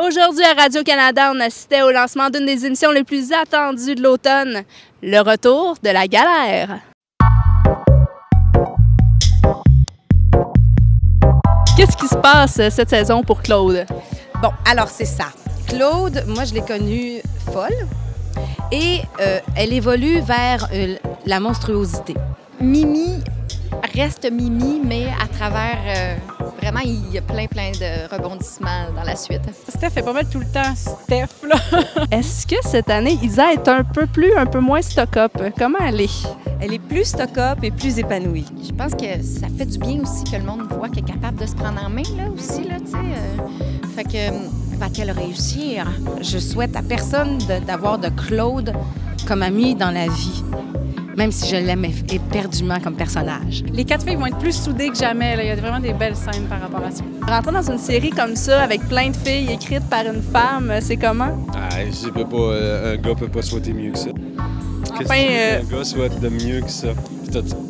Aujourd'hui, à Radio-Canada, on assistait au lancement d'une des émissions les plus attendues de l'automne, le retour de la galère. Qu'est-ce qui se passe cette saison pour Claude? Bon, alors c'est ça. Claude, moi je l'ai connue folle et elle évolue vers la monstruosité. Mimi reste Mimi, mais à travers... vraiment, il y a plein de rebondissements dans la suite. Steph est pas mal tout le temps Steph, là. Est-ce que cette année, Isa est un peu moins stock-up? Comment elle est? Elle est plus stock-up et plus épanouie. Je pense que ça fait du bien aussi que le monde voit qu'elle est capable de se prendre en main, là, aussi, là, tu sais. Fait que, va-t-elle réussir? Je souhaite à personne d'avoir de Claude comme ami dans la vie, même si je l'aime éperdument comme personnage. Les 4 filles vont être plus soudées que jamais, là. Il y a vraiment des belles scènes par rapport à ça. Rentrer dans une série comme ça, avec plein de filles écrites par une femme, c'est comment? Un gars peut pas souhaiter mieux que ça. Enfin, Un gars souhaite de mieux que ça.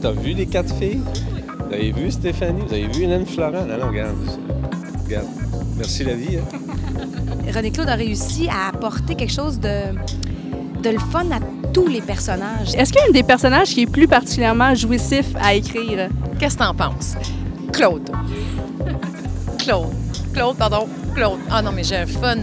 T'as vu les 4 filles? Vous avez vu Stéphanie? Vous avez vu Hélène Florent? Non, regarde. Regarde. Merci la vie. Hein? René-Claude a réussi à apporter quelque chose de le fun à tous les personnages. Est-ce qu'il y a un des personnages qui est plus particulièrement jouissif à écrire? Qu'est-ce que t'en penses? Claude. Claude. Ah non, mais j'ai un fun.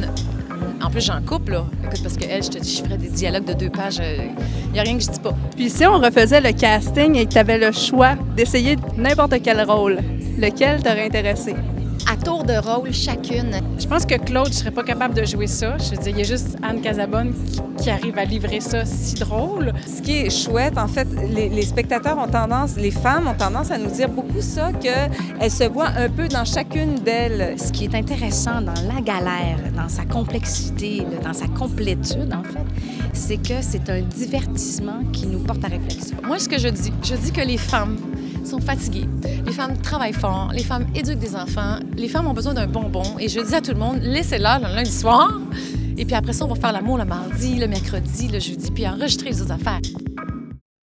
En plus, j'en coupe, là. Écoute, parce qu'elle, je te dis, je ferais des dialogues de 2 pages. Il n'y a rien que je dis pas. Puis si on refaisait le casting et que tu avais le choix d'essayer n'importe quel rôle, lequel t'aurait intéressé? À tour de rôle, chacune. Je pense que Claude, je serais pas capable de jouer ça. Je veux dire, il y a juste Anne Casabonne qui arrive à livrer ça si drôle. Ce qui est chouette, en fait, les spectateurs ont tendance, les femmes ont tendance à nous dire beaucoup ça, qu'elles se voient un peu dans chacune d'elles. Ce qui est intéressant dans la galère, dans sa complexité, dans sa complétude, en fait, c'est que c'est un divertissement qui nous porte à réflexion. Moi, ce que je dis que les femmes sont fatiguées. Les femmes travaillent fort, les femmes éduquent des enfants, les femmes ont besoin d'un bonbon. Et je dis à tout le monde, laissez-la le lundi soir. Et puis après ça, on va faire l'amour le mardi, le mercredi, le jeudi, puis enregistrer les autres affaires.